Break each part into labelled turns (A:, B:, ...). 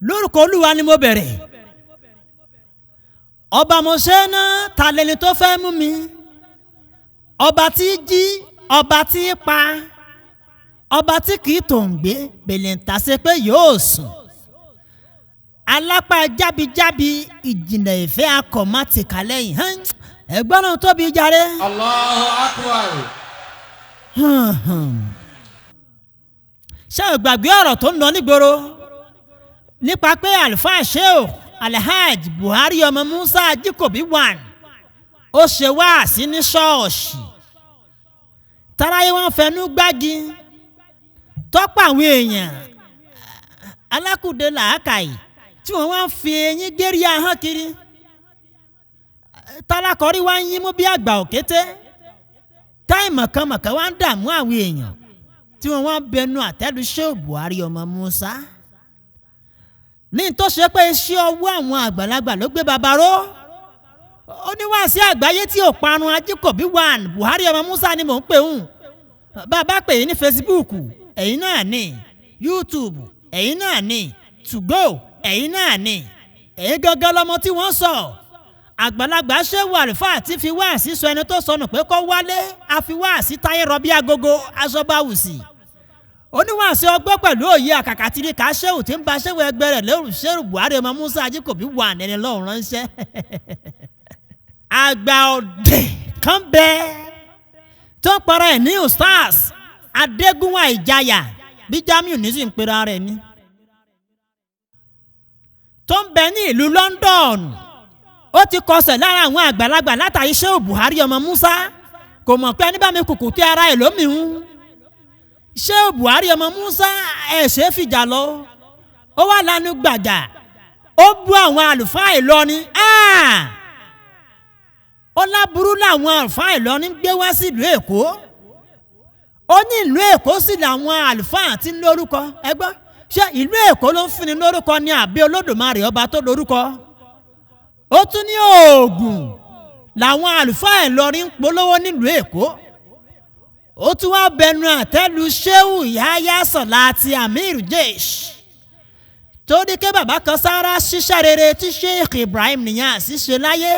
A: lórúkọ Olúwa ni mo bẹ̀rẹ̀ ọba mo ṣe ná ta lẹni tó fẹ́ mú mi ọba tí jí ọba tí pa ọba tí kì í tó ń gbé bèlè ń tàṣe pé yóò sùn alápá jábíjábí ìjìnlẹ̀ ìfẹ́ akọ̀mátìkà lẹ́yìn ẹ̀gbọ́n náà tóbi jàre.
B: Allahu Akbar.
A: ṣé o gbàgbé ọ̀rọ̀ tó ń lọ nígboro nípa pé àlùfáà Sheikh Alhaj Buhari ọmọ Musa Ajikobi 1 ó ṣe wáàsí ní ṣọ́ọ̀ṣì taráyé wọn fẹnu gbági tọ́pọ̀ àwọn èèyàn alákùdé làákàyè tí wọ́n wá ń fi eyín gérí ahọ́n kiri tálákọ̀rí wá ń yín mú bí àgbà òkété táì mọ̀kànmọ̀kàn wá ń dààmú àwọn èèyàn tí wọ́n wá ń bẹnu àtẹ́lu Sheikh Buhari ọmọ Musa ní tó ṣe pé iṣẹ́ ọwọ́ àwọn àgbàlagbà ló gbé bàbá ró ó ní wáàsí àgbáyé tí ò parun Ajikobi 1 Buhari ọmọ Musa ni mò ń pè ń bàbá pè é ní Facebook ẹ̀yin náà ní YouTube ẹ̀yin náà ní Tugo ẹ̀yin náà ní ẹ̀yin gangan lọmọ tí wọ́n sọ àgbàlagbà ṣé wà àlùfáà tí fi wáàsí sọ ẹni tó sọnù pé kó wálé a fi wáàsí táyé rọbí agogo aṣọ́báwùsì oníwàásí ọgbọ́n pẹ̀lú òye àkàkàtìrí ká ṣéwù tí ń ba ṣéwù ẹgbẹ́ rẹ̀ lóru Sheikh Buhari ọmọ Musa Ajikobi 1 ẹni lọ́run ránṣẹ́ àgbà ọ̀dẹ̀ kan bẹ́ẹ̀ tó ń para ẹ̀ ní Ustaz Adégúnwà Ìjayà bí Jamiu nísì ń pera rẹ̀ ní tó ń bẹ ní ìlú London ó ti kọsẹ̀ lára àwọn àgbàlagbà látàrí Sheikh Buhari ọmọ Musa kò mọ̀ pé ẹni bá mi kùkù tí ara ẹ̀ lómìnún Sheikh Buhari ọmọ Musa ẹ̀ ṣe é fìjà lọ ó wà lánàá gbàgà ó bú àwọn àlùfáà Ìlọrin ó láburú làwọn àlùfáà Ìlọrin gbé wá sí ìlú Èkó ó ní ìlú Èkó sì làwọn àlùfáà tí ń lórúkọ ẹgbọ́n ṣé ìlú Èkó ló ń fúnni lórúkọ ní àbí Olódùmarè ọba tó lórúkọ ó tún ní Ògùn làwọn àlùfáà Ìlọrin ń polówó nílùú Èkó ó tún wá bẹnu àtẹ́lu Shehu Yahya Sọ̀láàtì Amir Jesh tó ní kí bàbá kan sára ṣiṣẹ́ rere tí Sheikh Ibrahim Niasse ṣe láyé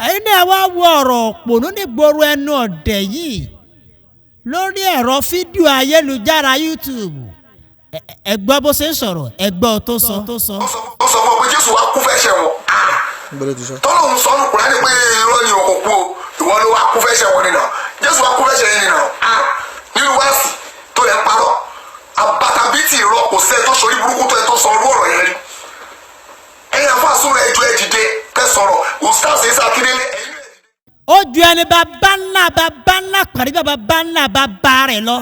A: ẹ̀yin náà wá wo ọ̀rọ̀ òpònú nígboro ẹnu ọ̀dẹ̀ yìí lórí ẹ̀rọ fídíò ayélujára YouTube ẹ gbọ́ bó ṣe ń sọ̀rọ̀ ẹ gbọ́ tó sọ.
C: ó sọ fún ọ pé Jésù wá kú fẹ́ ṣẹ̀ wọ́n tọ́lọ́hún sọ́nù Kùránì pé irọ́ ni òkò kú o ìwọ ló wá kú fẹ́ ṣẹ̀ wọ́n nìyà Jésù wá kú fẹ́ ṣẹ̀ yín nìyà nínú wáàsì tó lẹ́ ń parọ́ àbátabítì irọ́ kò sẹ́ tó sọ burúkú tó ẹ tó sọ ọdún ọ̀rọ̀ yẹn rí ẹ̀yin àfáàsùn rẹ̀ ẹjọ́ ẹ dìde kẹ́ sọ̀rọ̀ Ustaz Isa Akindele
A: ó ju ẹni bàbá ńlá pàrí bàbá ńlá bàbá rẹ̀ lọ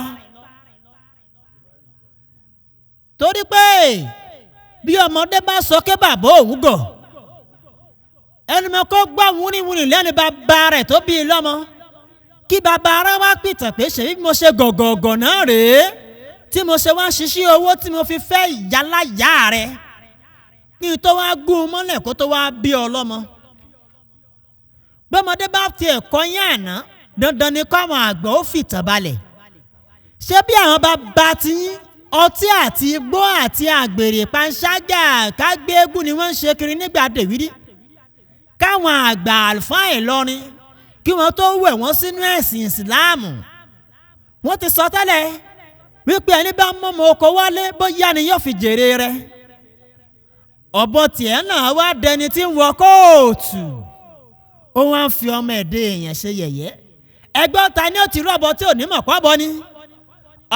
A: torí pé bí ọmọdé bá sọ pé bàbá òun gọ̀ ẹni mọ kó gbọ́ wúniwúni lẹ́nu bàbá rẹ̀ tó bí i lọ́mọ kí bàbá rẹ̀ wá pìtàn pé ṣe bí mo ṣe gọ̀gọ̀gọ̀ náà rèé tí mo ṣe wá ṣiṣẹ́ owó tí mo fi fẹ́ ìyáláyà rẹ̀ kí n tó wá gún un mọ́lẹ̀ kó tó wá bí ọ lọ́mọ bọ́mọdé bá ti ẹ̀kọ́ yín àná dandan ni káwọn àgbà ó fìtàn balẹ̀ ṣé bí àwọn bàbá ti yín ọtí àti igbó àti àgbèrè panṣágà kágbéégún ni wọ́n ń ṣe kiri nígbà dèwídí káwọn àgbà àlùfáà Ìlọrin kí wọ́n tó wẹ̀ wọ́n sínú ẹ̀sìn ìsìláàmù wọ́n ti sọ tẹ́lẹ̀ wípé ẹni bá mọ́mọ́ oko wálé bóyá ni yóò fi jèrè rẹ̀ ọ̀bọ tiẹ̀ náà wá dẹni tí ń wọ kóòtù ó wá ń fi ọmọ ẹ̀dẹ́ èèyàn ṣe yẹ̀yẹ́ ẹgbẹ́ ta ni ó ti rọ́bọ tí ò ní mọ̀ pọ́bọ ni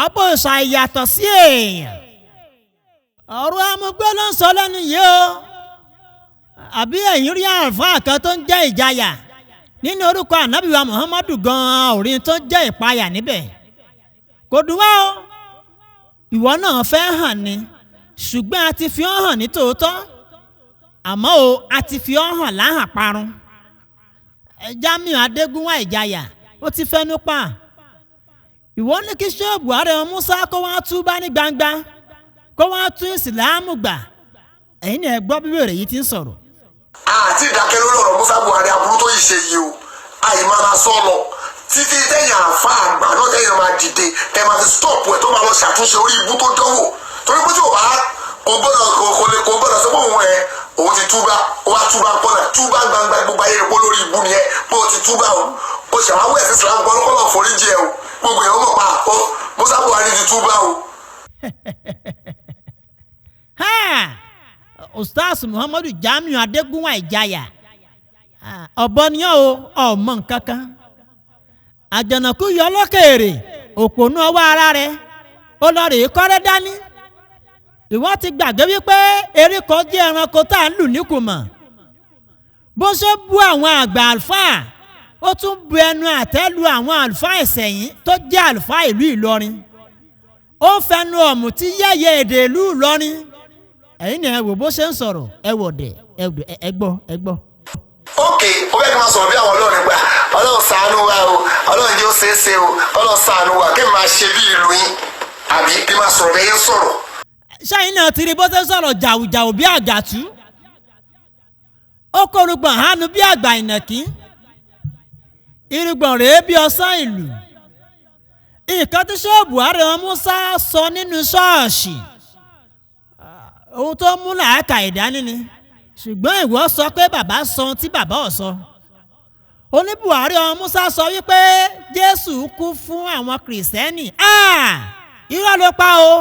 A: ọ̀pọ̀ ìṣà ìyàtọ̀ sí èèyàn ọ̀rọ̀ amúgbó ló ń sọ lẹ́nu yìí o àbí ẹ̀yin rí àlùfáà kan tó ń jẹ́ Ìjayà nínú orúkọ Ànábì wa Muhammadu gan-an orin tó jẹ́ ìpayà níbẹ̀ kò dùn wá o ìwọ náà fẹ́ hàn ni ṣùgbọ́n a ti fi ọ́ hàn ní tòótọ́ àmọ́ o a ti fi ọ́ hàn láhàn parun Jamiu Adégúnwà Ìjayà ó ti fẹ́nu pa ìwọ ní kí Sheikh Buhari ọmọ Musa kó wá túbá ní gbangba kó wá tún ìsìláàmù gbà ẹ̀yin ni ẹ gbọ́ bí wèrè yìí ti ń sọ̀rọ̀.
C: àti ìdákẹ́ lórí ọ̀rọ̀ Musa Buhari aburú tó yìí ṣe yìí o àyè máa sọ lọ títí tẹ̀yìn àfa àgbà náà tẹ̀yìn máa dìde tẹ̀ máa fi stop ẹ̀ tó máa lọ ṣàtúnṣe orí ibú tó dánwò torí pé tí o bá kò gbọ́dọ̀ sọ pé òun ti túbá ó wá túbá pọ́nà túbá gbangba gbogbo ayé rẹ̀ pé lórí ìbú ni ẹ pé ó ti túbá o ṣàwáwẹ̀ sí Islam kọ́lọ́kọ́lọ́ foríjì ẹ o gbogbo èèyàn mọ̀ pa ó Musa Buhari ti túbá o.
A: Ustaz Muhammadu Jamiu Adégúnwà Ìjayà ọ̀bọ ni ọ́ o ọmọ nǹkan kan àjànàkú yọ lókèèrè òpònú ọwọ́ ara rẹ̀ ó lọ rèé kọ́rẹ́ dání ìwọ́n ti gbàgbé wípé erékọ jẹ́ ẹranko tá à ń lù níkùmọ̀ bó ṣe bú àwọn àgbà àlùfáà ó tún bu ẹnu àtẹ́ lu àwọn àlùfáà ìsẹ̀yìn tó jẹ́ àlùfáà ìlú Ìlọrin ó fẹnu ọ̀mùtí yẹ̀yẹ́ èdè ìlú Ìlọrin ẹ̀yin ni ẹ wò bó ṣe ń sọ̀rọ̀ ẹ wò dẹ̀ ẹ gbọ́.
C: ókè ó fẹ́ kí n máa sọ̀rọ̀ bí àwọn Ọlọ́run gbà Ọlọ́run ṣàánú wa o Ọlọ́run jẹ́ ó ṣeé ṣe o Ọlọ́run ṣàánú wa kí n máa ṣe bí ìlú yín àbí kí n máa sọ̀rọ̀ bẹ́ẹ̀ yín sọ̀rọ̀.
A: ṣáyìn náà ti rí bó ṣe sọ̀rọ̀ jàùjàù bí àgàtú ó kórúgbọ̀n hánu bí àgbà ìnàkí irúgbọ̀n rèé bí ọsán ìlú nǹkan tí ṣé Buhari wọn Musa sọ nínú ṣọ́ọ̀ṣì ohun tó mú làákà ìdání ni ṣùgbọ́n ìwọ sọ pé bàbá sọ ohun tí bàbá ò sọ oní Buhari wọn Musa sọ wípé Jésù kú fún àwọn kìrìsìtẹ́nì irọ́ ló pa o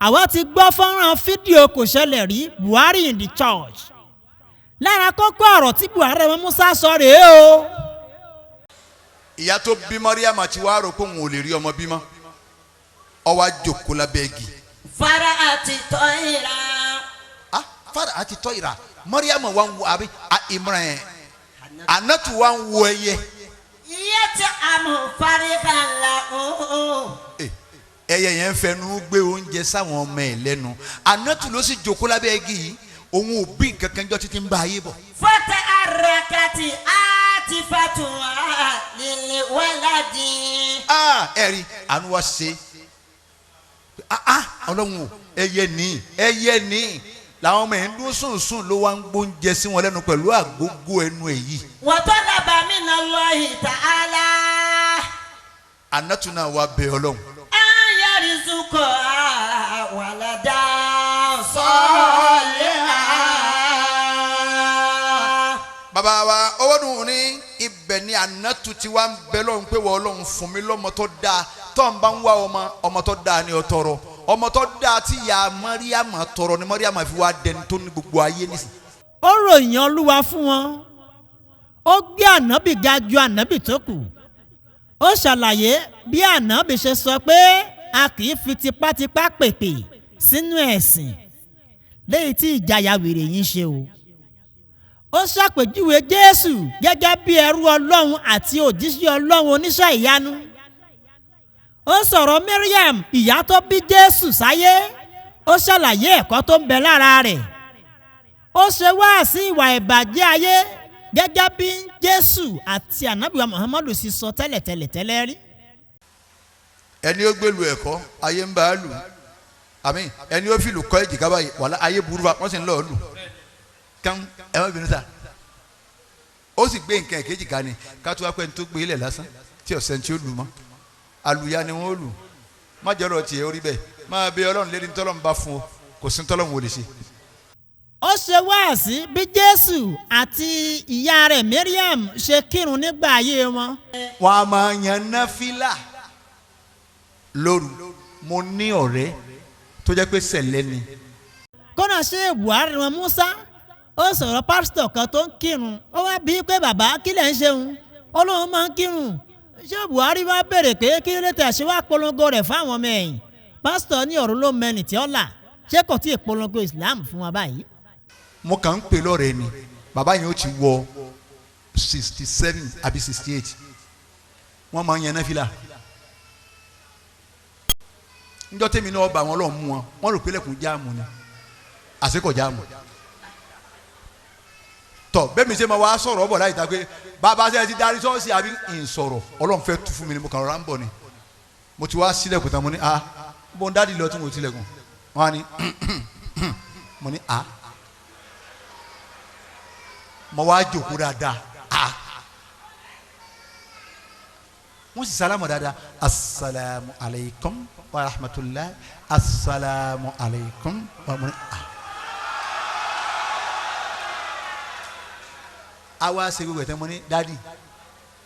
A: àwọn ti gbọ́ fọ́nrán fídíò kò ṣẹlẹ̀ rí Buhari in the church lára kókó ọ̀rọ̀ tí Buhari wọn Musa sọ rèé o.
D: ìyá tó bí Mariam àti wàá rò pé òun ò lè rí ọmọ bímọ ó wá jókòó lábẹ́ igi.
E: Fara àti tọ́yìnrà.
D: Fara àti tọ́yìnrà Mariam wa ń wo àbí Imran yẹn Anatu wa ń wo ẹyẹ.
E: iye tí a mọ̀ fariga la o.
D: ẹyẹ yẹn fẹnu gbé oúnjẹ sáwọn ọmọ ẹ lẹ́nu Anatu ló sì jókòó lábẹ́ igi yìí òun ò bí nǹkan kan jọ títí ń bá ayé bọ̀.
E: fata arakati àti fatuwa lílé wàládì.
D: ẹ̀rí àánú wa ṣe Ọlọ́run o ẹyẹ ní làwọn ọmọ yẹn ń dún sùn ló wá ń gbóúnjẹ sí wọn lẹ́nu pẹ̀lú àgógó ẹnu èyí.
E: wọ́n tó dábàá mi náà Allahi ta'ala.
D: Anatu náà wá bẹ Ọlọ́run.
E: ayarizuko walada soliha.
D: bàbá wa owó dùn ní ibẹ̀ ni Anatu ti wá ń bẹ lọ́run pé wọ́n Ọlọ́run fún mi lọ́mọ tó dáa tó ń bá ń wá ọmọ tó dáa ni ó tọrọ ọmọ tó dáa tí ìyá Mariam tọrọ ni Mariam fi wá dẹni tó ní gbogbo ayé nísìn.
A: ó ròyìn Olúwa fún wọn ó gbé ànábì ga ju ànábì tó kù ó ṣàlàyé bí ànábì ṣe sọ pé a kì í fi tipátipá pèpè sínú ẹ̀sìn léyìí tí ìjayà wèrè yìí ṣe o. ó ṣàpèjúwe Jésù gẹ́gẹ́ bí ẹrú Ọlọ́run àti òjíṣẹ́ Ọlọ́run oníṣẹ́ ìyanu. ó sọ̀rọ̀ Mariam ìyá tó bí Jésù sáyé ó ṣàlàyé ẹ̀kọ́ tó ń bẹ lára rẹ̀. ó ṣe wáàsí ìwà ìbàjẹ́ ayé gẹ́gẹ́ bí Jésù àti ànábìwá Muhammadu sì sọ tẹ́lẹ̀ rí.
D: ẹni ó gbèlú ẹ̀kọ́ ayé ń bá a lù àmín ẹni ó fi lù kọ́ èjìká báyìí wàhálà ayé burú wa wọ́n sì ń lọ́ọ́ lù kán ẹ má bínú sá ó sì gbé nǹkan èkejì ká ni ká tó wá pẹ́ ní tó gbé ilẹ̀ lásán tí ọ̀sẹ̀ tí ó lù mọ́ àlùyá ni wọ́n lù má jọ̀rọ̀ tiẹ̀ orí bẹ́ẹ̀ máa bẹ Ọlọ́run lérí ntọ́lọ́run bá fún ọ kò sí ntọ́lọ́run ò lè ṣe.
A: ó ṣe wáàsí bí Jésù àti ìyá rẹ̀ Mariam ṣe kírun nígbà ayé wọn.
D: wọ́n á máa yan náfìlà lóru mo ní ọ̀rẹ́ tó jẹ́ pé sẹ̀lẹ̀ ni.
A: kọ́nà ṣe Buhari wọn Musa ó sọ̀rọ̀ pásítọ̀ kan tó ń kírun ó wá bí pé bàbá kí lẹ̀ ń ṣeun ó lóun máa ń kírun ṣé Buhari wá béèrè pé kí ló tẹ̀ ṣe wá polongo rẹ̀ fáwọn ọmọ ẹ̀yìn pásítọ̀ ní ọ̀rọ̀ ló mẹ́ni tí ó là ṣé kò tí ì polongo Islam fún wa báyìí.
D: mo kàn ń pè lọ́rẹ̀ẹ́ ni bàbá yẹn ó ti wọ 67 àbí 68 wọ́n máa ń yan náfìlà njọ́ tèmi náà bá wọn lọ́ọ́ mú wọn wọ́n rò pé lẹ́kùn jáàmù ni àṣekọ̀ jáàmù tọ bẹ́ẹ̀ mi ṣe ma wá sọ̀rọ̀ ọ̀bọ̀ láyìí ta pé bàbá ṣe ti darí sọ́ọ̀sì àbí ń sọ̀rọ̀ Ọlọ́run fẹ́ tu fún mi ni mo kàn rọra ń bọ̀ ni mo ti wá sílẹ̀kùn tán mo ní bó ń dádì lọ tí mo tilẹ̀kùn wọn á ní mo ní mo wá jòkó dáadáa wọ́n sì sálámù dáadáa asalaamu alaykum wa rahmatulahi asalaamu alaykum wa rahmatulahi. àwa ṣe gbogbo ẹ̀tẹ́ mo ní dádì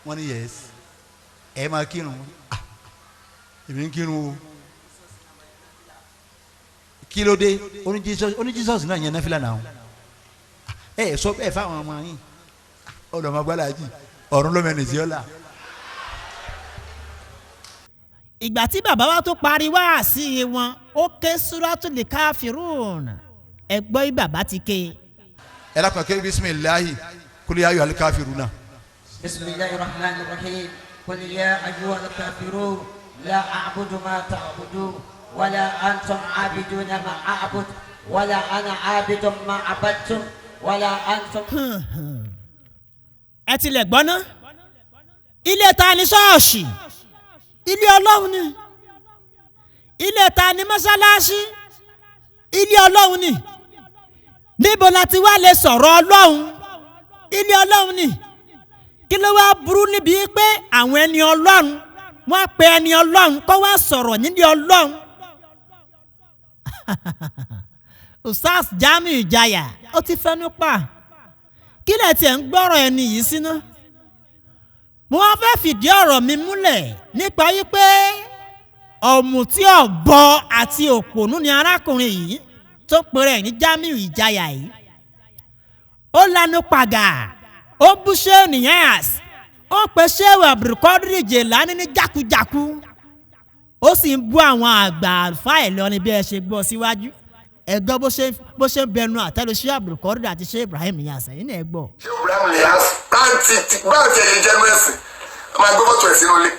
D: wọ́n ní yẹ́s ẹ̀ máa kírun èmi ń kírun o kí ló dé oní Jesus náà yẹn náfìlà náà ẹ sọ bẹ́ẹ̀ fáwọn ọmọ yín ọlọmọ gbalaji ọ̀run ló mẹ́rin sí ọ́la.
A: ìgbà tí bàbá wa tó parí wáàsí wọn ó ké Suratul Kafirun ẹ gbọ́ bí bàbá ti ké.
D: ẹ lákàn ké bisimilahi kul ya ayyuhal kafiruna.
E: bisimilahi rahman rahim qul ya ayyuhal kafirun la a'budu ma ta'budun wala antum abiduna ma a'bud wala ana abidun ma abadtum wala antum.
A: ẹ tilẹ̀ gbọ́ ná ilé ta ni ṣọ́ọ̀ṣì ilé ọlọ́run ni ilé ta ni mọ́ṣáláṣí ilé ọlọ́run ni níbo la ti wá lè sọ̀rọ̀ ọlọ́run ilé ọlọ́run ni kí ló wá burú níbi pé àwọn ẹni ọlọ́run wọ́n pe ẹni ọlọ́run kó wá sọ̀rọ̀ nílé ọlọ́run. Ustaz Jamiu Ìjayà ó ti fẹ́nu pa kí lẹ̀ tiẹ̀ ń gbọ́rọ̀ ẹni yìí síná. mo wá fẹ́ fìdí ọ̀rọ̀ mi múlẹ̀ nípa wípé ọ̀mùtí ọ̀bọ àti òpònú ni arákùnrin yìí tó pèrè ní Jamiu Ìjayà yìí. ó lanu pàgà ó bú Shehu Niyas ó pe Shehu Abdulkadir Jelani ní jákujàku ó sì ń bú àwọn àgbà àlùfáà Ìlọrin bí ẹ ṣe gbọ́ síwájú. ẹ gbọ́ bó ṣe ń bẹnu àtẹ́lu Shehu Abdulkadir àti Shehu Ibrahim Niyas yìí náà ẹ gbọ́.
C: Shehu Ibrahim Niyas táǹtì báǹtì ẹ̀yẹ jẹ́ mẹ́sìn máa gbé fọ́tò ẹ̀ sínú ilé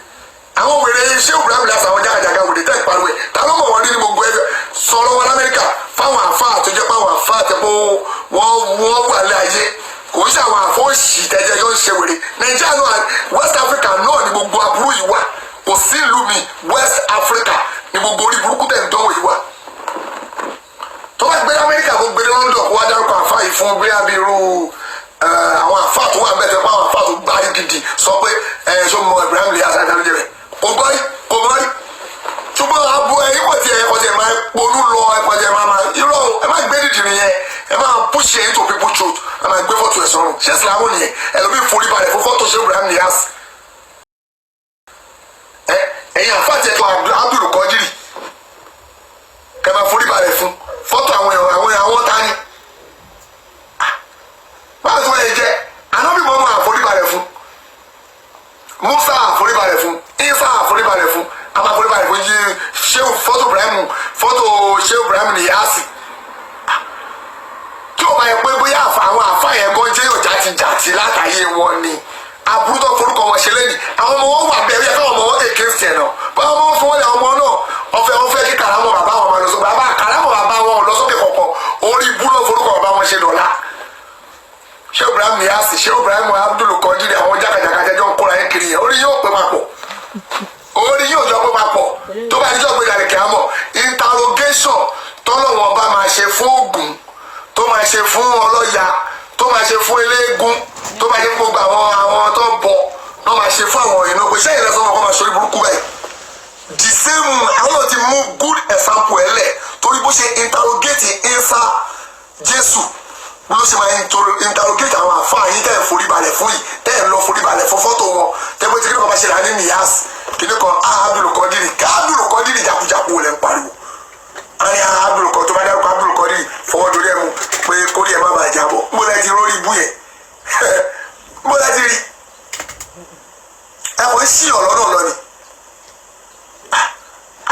C: àwọn wèrè Shehu Ibrahim Niyas àwọn jàgàjàgà wèrè tẹ́ ìpariwo ẹ̀ ta ló mọ̀ wọ́n nínú gbogbo ẹgbẹ́ sọ̀rọ̀ wọn lamẹ́ríkà fáwọn àfa àtọ́jọ́ fáwọn àfa àtẹ́pọ̀ wọ́n wà lé ayé kò ń ṣe àwọn àfọ́ọ̀ṣì tẹ́jẹ́ yóò ń ṣe wèrè Nàìjíríà náà West Africa náà ni gbogbo aburú yìí wà kò sí ìlú mi West Africa ni gbogbo orí burúkú tẹ̀ ń dánwò yìí wà tó bá gbé Amẹ́ríkà kó gbé London kó wá dárúkọ àfa yìí fún bí abiru àwọn àfa tó wà bẹ́ẹ̀ tẹ́ fún àwọn àfa tó gbárí gidi sọ pé ṣó mọ Ibrahim Niyas àtàlójẹ rẹ kò gbọ́ rí kò mọ́ rí ṣùgbọ́n abo ẹ̀yìn kò tiẹ̀ máa ponú lọ ẹ̀kọ́ tiẹ̀ máa irọ́ ẹ má gbé dídì nìyẹn ẹ máa push it into people truth ẹ máa gbé fọ́tò ẹ̀ sọ̀rọ̀ ṣé Ìsìlámù nìyẹn ẹlòmíì forí balẹ̀ fún fọ́tò Shehu Ibrahim Niyas ẹ̀yin àfa tiẹ̀ tó Abdul Qadir kẹ́ máa forí balẹ̀ fún fọ́tò àwọn tani báwo tó yẹ jẹ́ anábì mọ́mọ́ àforíbalẹ̀ fún Musa àforíbalẹ̀ fún Isa àforíbalẹ̀ fún àmà àforíbalẹ̀ fún yìí fọ́tò Shehu Ibrahim Niyas tí ó bá yẹ pé bóyá àwọn àfa yẹn gan jẹ́ yóò jàtijàti látàyè wọn ni aburú tó forúkọ wọn ṣe lẹ́yìn àwọn ọmọ wọn wà bẹ́ẹ̀ yẹ káwọn ọmọ wọn kéèké sí ẹ̀ náà báwọn ọmọ wọn fún wọn lẹ ọmọ náà ọfẹ kí karamọ bàbá wọn máa lọ sókè bàbá karamọ bàbá wọn lọ sókè kọ̀ọ̀kan orí búrọ̀ forúkọ bàbá wọn ṣe dọ̀la Shehu Ibrahim Niyas Shehu Ibrahim Abdul Qadir àwọn jàkàjàkà jẹjọ ń kóra yẹn kiri yẹn orí yóò pé papọ̀ orí yóò jọ pé papọ̀ tó bá níjọ́ gbé dàrí kí á mọ̀ interrogation tọ́lọ́wọ́n bá máa ṣe fún Ògún tó máa ṣe fún ọlọ́ya tó máa ṣe fún eléégún tó máa ṣe fún gbogbo àwọn tó ń bọ̀ náà máa ṣe fún àwọn èèyàn pé sẹ́yìn lọ́sọ̀rọ̀ kọ́ máa ṣorí burúkú báyìí the same àwọn ti mú good example ẹ̀ lẹ̀ torí bó ṣe interrogate Isa Jésù ló ṣe máa interrogate àwọn àfáà yín tẹ́ ẹ̀ foríbalẹ̀ fún yìí tẹ́ ẹ̀ lọ foríbalẹ̀ fún fọ́tò wọn tẹ́ bó ti kí ló bá ṣe rà ní Niyas kìnnì kan Abdul Qadir jakujaku lẹ̀ ń pariwo àní Abdul Qadir tó bá dárúkọ Abdul Qadir fọwọ́ dorí ẹ̀ mú pé kórìí ẹ̀ má bàa jábọ̀ mo lẹ́ ti rórí ibú yẹn mo lẹ́ ti rí ẹ̀ kò ń ṣí ọ̀lọ́ náà lọ ni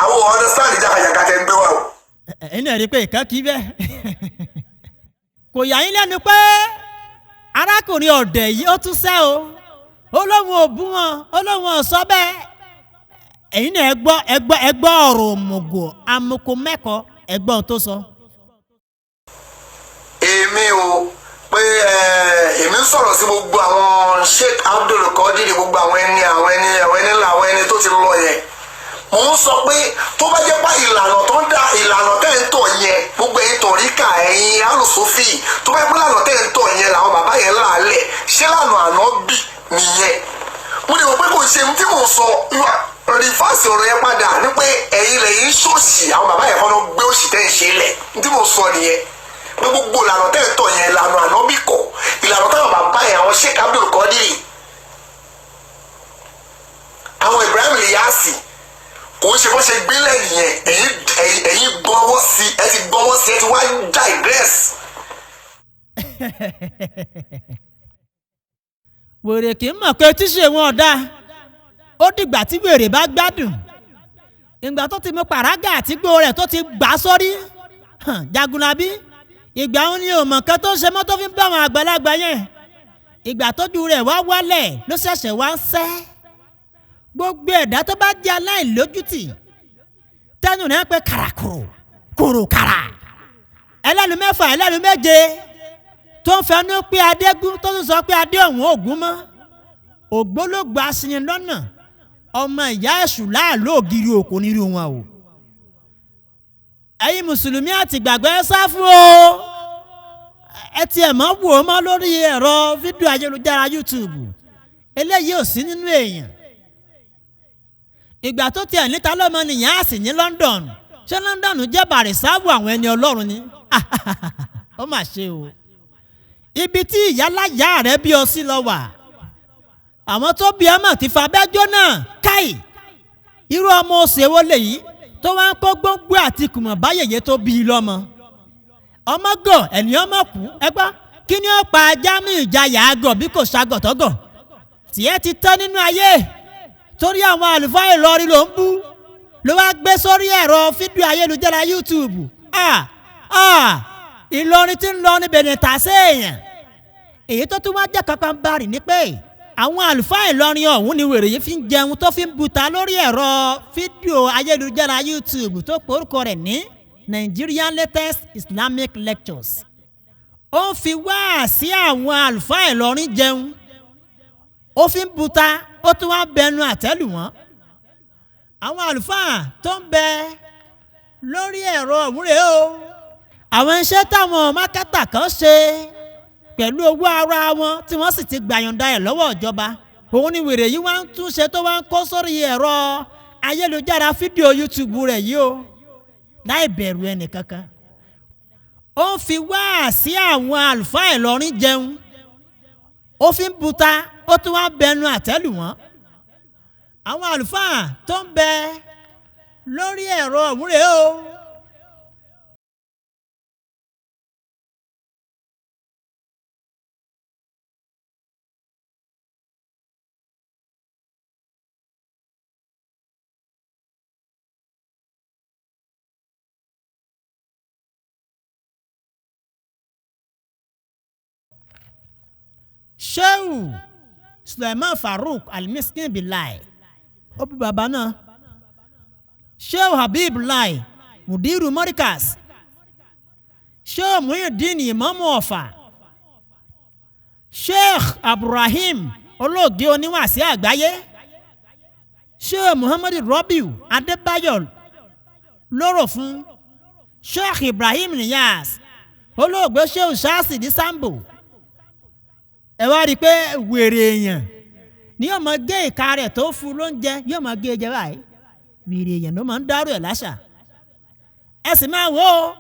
C: àwọn understand jàkàjàkà tẹ́ ń gbé wa o.
A: ẹ̀yin náà rí i pé ìkan kì í bẹ́ẹ̀ kò yà yín lẹ́nu pé arákùnrin ọ̀dẹ̀ yìí ó tún sẹ́ o ó lóun ò bú wọn ó lóun ò sọ bẹ́ẹ̀ ẹ̀yin náà ẹ gbọ́ ọ̀rọ̀ òmùgọ̀ amoko mẹ́kọ̀ọ́ ẹ̀gbọ́n tó sọ.
C: èmi o pé èmi ń sọ̀rọ̀ sí gbogbo àwọn Sheikh Abdul Qadir gbogbo àwọn ẹni ńlá àwọn ẹni tó ti lọ yẹn mo ń sọ pé tó bá jẹ́ pé ìlànà tó ń dá ìlànà tẹ́ ń tọ̀ yẹn gbogbo ẹ̀yin tọ̀ríkà ẹ̀yin alùsùfì tó bá jẹ́ pé ìlànà tẹ́ ń tọ̀ yẹn làwọn bàbá yẹn láàlẹ̀ ṣé lànà àná bì nìyẹn mo lè wọ pé kò ṣe tí mò ń sọ fásitì ọ̀rọ̀ yẹn padà ní pé ẹ̀yin lẹ́yìn ṣòṣì àwọn bàbá yẹn fọ́nà gbé òṣì tẹ́ ń ṣe lẹ̀ tí mo sọ nìyẹn pé gbogbo ìlànà tẹ́ ń tọ̀ yẹn ìlànà ànábì kọ́ ìlànà táwọn bàbá yẹn àwọn Sheikh Abdul Qadir àwọn Ibrahim Inyas kò ń ṣe bó ṣe gbé lẹ́yìn yẹn ẹ̀yin gbọ́wọ́ sí ẹ ti gbọ́wọ́ sí ẹ ti wá digress.
A: wèrè kì í mọ̀ pé tíṣe wọn ọ̀dà ó dìgbà tí wèrè bá gbádùn ìgbà tó ti mú pàrágà àti gbó rẹ̀ tó ti gbà sórí Jagunlabi ìgbà òun ni òmò kan tó ń ṣe mọ́tò fi ń bá àwọn àgbàlagbà yẹn ìgbà tójú rẹ̀ wá wálẹ̀ ló ṣẹ̀ṣẹ̀ wá ń sẹ́ gbogbo ẹ̀dá tó bá jẹ́ aláìlójútì tẹnu rẹ̀ pé kàràkùrù kùrùkàrà ẹlẹ́nu mẹ́fà ẹlẹ́nu méje tó ń fẹnu pé adégún tó ń sọ pé adé ọ̀hún ògún mọ́ ògbólógbò aṣinyin lọ́nà ọmọ ìyá ẹ̀sùn láàlú ògiri òkú nírú wọn o ẹ̀yin mùsùlùmí àti ìgbàgbọ́ ẹ sá fún o ẹ tiẹ̀ mọ́ wò ó mọ́ lórí ẹ̀rọ fídíò ayélujára YouTube eléyìí ò sí nínú èèyàn ìgbà tó tiẹ̀ níta lọ́mọ nìyẹn á sì ní London ṣé London jẹ́ bàrìsáàbù àwọn ẹni ọlọ́run ni ó mà ṣe o ibi tí ìyáláyà rẹ̀ bí ọ sí lọ wà àwọn tó bí ọmọ ti fa abẹ́jọ́ náà káì irú ọmọ òṣèwọ́ lèyí tó wá ń kó gbóngbó àti kùmọ̀ báyẹ̀yẹ tó bí i lọ́mọ ọmọ gọ̀ ẹ̀nìyàn mọ̀ kú ẹgbọ́n kí ni ó pa Jamiu Ìjayà àgọ̀ bí kò ṣàgọ̀tọ̀gọ̀ tiẹ̀ ti tán nínú ayé torí àwọn àlùfáà Ìlọrin ló ń bú ló wá gbé sórí ẹ̀rọ fídíò ayélujára YouTube Ìlọrin tí ń lọ ní Benin tà séèyàn èyí tó tún wá jẹ́ kankan bari ni pé àwọn àlùfáà Ìlọrin ọ̀hún ni wèrè yìí fi ń jẹun tó fi ń buta lórí ẹ̀rọ fídíò ayélujára YouTube tó porúkọ rẹ̀ ní Nigerian Latest Islamic Lectures ó ń fi wá sí àwọn àlùfáà Ìlọrin jẹun ó fi ń buta ó tún wá bẹnu àtẹ́lù wọn àwọn àlùfáà tó ń bẹ lórí ẹ̀rọ ọ̀hún rèé o àwọn iṣẹ́ táwọn mákẹ́tà kan ṣe pẹ̀lú owó ara wọn tí wọ́n sì ti gbàyànjá ẹ̀ lọ́wọ́ ìjọba òun ni wèrè yìí wá ń túnṣe tó wá ń kó sórí ẹ̀rọ ayélujára fídíò YouTube rẹ̀ yìí o láì bẹ̀rù ẹnì kankan ó ń fi wá sí àwọn àlùfáà Ìlọrin jẹun ó fi ń buta ó tún wá bẹnu àtẹ́lù wọn àwọn àlùfáà tó ń bẹ lórí ẹ̀rọ ọ̀hún rèé o. Shehu Suleiman Farouk Al-Miskin Bilai ó bí bàbá náà Shehu Habib Lai Mudiru Morikas Shehu Muhyiddin Imamu Ọ̀fà Sheikh Abdulrahim olóògbé oníwàásí àgbáyé Sheikh Muhammadu Rabiu Adébáyọ̀ lóró fún Sheikh Ibrahim Inyas olóògbé Sheikh Shasidi Sambo ẹ wá rí i pé wèrè èèyàn ní yóò máa gé ìka rẹ̀ tó fún lóúnjẹ yóò máa gé jẹ báyìí wèrè èèyàn ló máa ń dárò ẹ̀ láṣà ẹ sì máa wò ó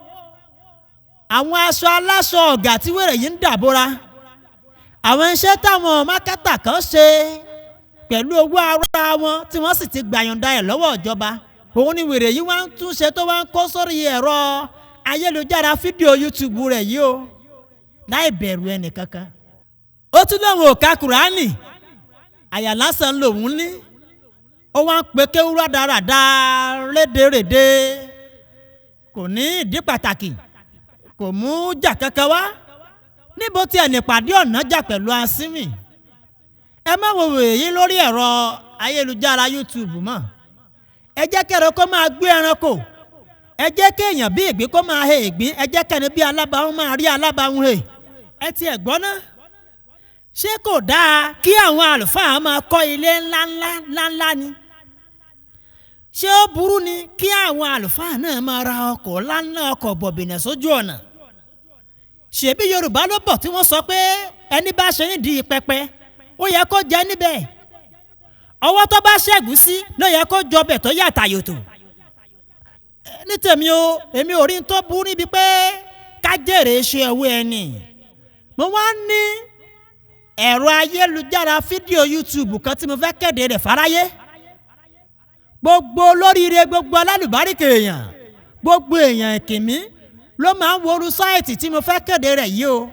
A: àwọn aṣọ aláṣọ ọ̀gá tí wèrè yìí ń dàbora àwọn iṣẹ́ táwọn mákẹ́tà kan ṣe pẹ̀lú owó ara wọn tí wọ́n sì ti gbàyànjá ẹ̀ lọ́wọ́ ìjọba òun ni wèrè yìí wá ń túnṣe tó wá ń kó sórí ẹ̀rọ ayélujára fídíò YouTube rẹ̀ yìí o láì bẹ̀rù ẹnì kankan ó tún lóun ò ka Kùránì àyà lásán lòun ní ó wá ń pe kéwúrà dáradára rédèrèdè kò ní ìdí pàtàkì kò mú jà kankan wá níbo tí ẹnì pàdé ọ̀nà jà pẹ̀lú asínwìn ẹ má wo èyí lórí ẹ̀rọ ayélujára YouTube mọ́ ẹ jẹ́ kẹ́rọ kó máa gbé ẹranko ẹ jẹ́ kéèyàn bí ìgbín kó máa he ìgbín ẹ jẹ́ kẹ́ni bí alábàáhùn máa rí alábàáhùn he ẹ tiẹ̀ gbọ́ ná ṣé kò dáa kí àwọn àlùfáà máa kọ́ ilé ńláńlá ni ṣé ó burú ni kí àwọn àlùfáà náà máa ra ọkọ̀ ńláńlá ọkọ̀ bọ̀bìnà sójú ọ̀nà ṣebí Yorùbá ló bọ̀ tí wọ́n sọ pé ẹni bá ṣe nídìí pẹpẹ ó yẹ kó jẹ níbẹ̀ ọwọ́ tó bá ṣẹ́gun sí ló yẹ kó jọbẹ̀ tó yàtà yòtò. ní tèmi o èmi ò rí tó burú níbi pé ká jèrè iṣẹ́ owó ẹni. mo wá ní ẹ̀rọ ayélujára fídíò YouTube kan tí mo fẹ́ kéde rẹ̀ fáráyé. gbogbo olóríire gbogbo alálùbáríkà èèyàn gbogbo èèyàn ìkìmí ló máa ń worú sáìtì tí mo fẹ́ kéde rẹ̀ yìí o.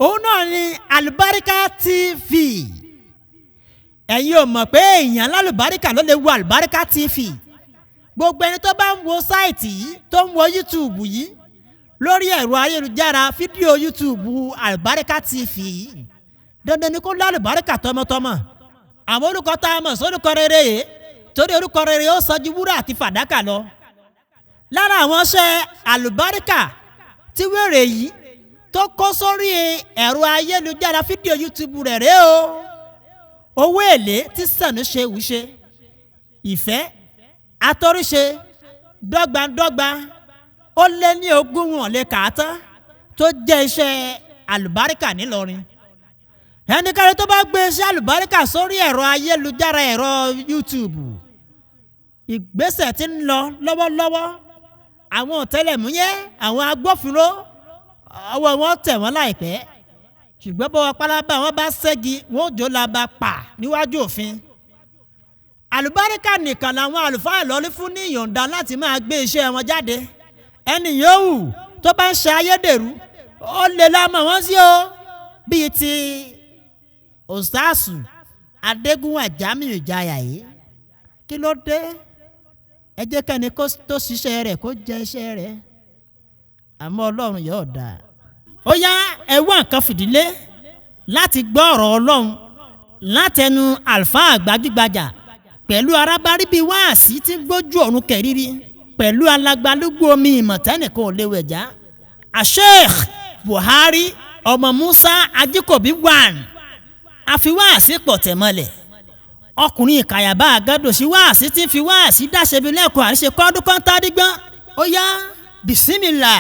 A: òun náà ni Alubarika TV. ẹ̀yin ò mọ̀ pé èèyàn alálùbáríkà ló lè wo Alubarika TV. gbogbo ẹni tó bá ń wo sáìtì yìí tó ń wo YouTube yìí lórí ẹ̀rọ ayélujára fídíò YouTube Alubarika TV yìí dandan ni kó lálùbáríkà tọmọtọmọ. àwọn orúkọ tá a mọ̀ sórúkọ rere yìí torí orúkọ rere ó sọ ju wúrà àti fàdákà lọ. lára àwọn iṣẹ́ àlùbáríkà tí wèrè yìí tó kó sórí ẹ̀rọ ayélujára fídíò YouTube rẹ̀ rèé o. owó èlé tí Sànú ṣe wùṣe ìfẹ́ atọ́ríṣe dọ́gbandọ́gba ó lé ní 20 wọn lè kà á tán tó jẹ́ iṣẹ́ àlùbáríkà ńìlọrin. ẹnikẹ́ni tó bá gbé iṣẹ́ àlùbáríkà sórí ẹ̀rọ ayélujára ẹ̀rọ YouTube ìgbésẹ̀ tí ń lọ lọ́wọ́lọ́wọ́ àwọn ọ̀tẹlẹ̀múyẹ́ àwọn agbófinró ọwọ́ wọn tẹ̀ wọ́n láìpẹ́ ṣùgbọ́n bọ́wọ́ pálábá wọn bá ṣẹ́gi wọn ò jó laba pa níwájú òfin. àlùbáríkà nìkan làwọn àlùfáà lọ́lí fún ní ìyọ̀ǹda láti máa gbé iṣẹ́ wọn jáde. ẹni yòówù tó bá ń ṣe ayédèrú ó lè lámọ̀ wọ́n sí o bíi ti Òṣàṣù Adégúnwà Jamiu Ìjayà yìí. kí ló dé ẹ jẹ́ kẹ́ni tó ṣiṣẹ́ rẹ̀ kó jẹ iṣẹ́ rẹ̀ àmọ́ Ọlọ́run yóò dá. ó yá ẹ wá nǹkan fìdílé láti gbọ́ ọ̀rọ̀ Ọlọ́run látẹnu àlùfáà gbajúgbajà pẹ̀lú arábárí bíi wáàsí tí gbójú ọ̀run kẹ̀rírí pẹ̀lú alagbalúgbú omi ìmọ̀tẹ́nìkan ò lè wẹ̀já. Sheikh Buhari ọmọ Musa Ajíkòbí 1 àfiwáàsí pọ̀ tẹ̀mọ́lẹ̀ ọkùnrin ìkàyàbá àgádòsí wáàsí tí ń fi wáàsí dáṣẹ́bi lẹ́kọ̀ọ́ àríṣe kọ́dún kọ́ńtà dígbọ́n. ó yá bisimilá.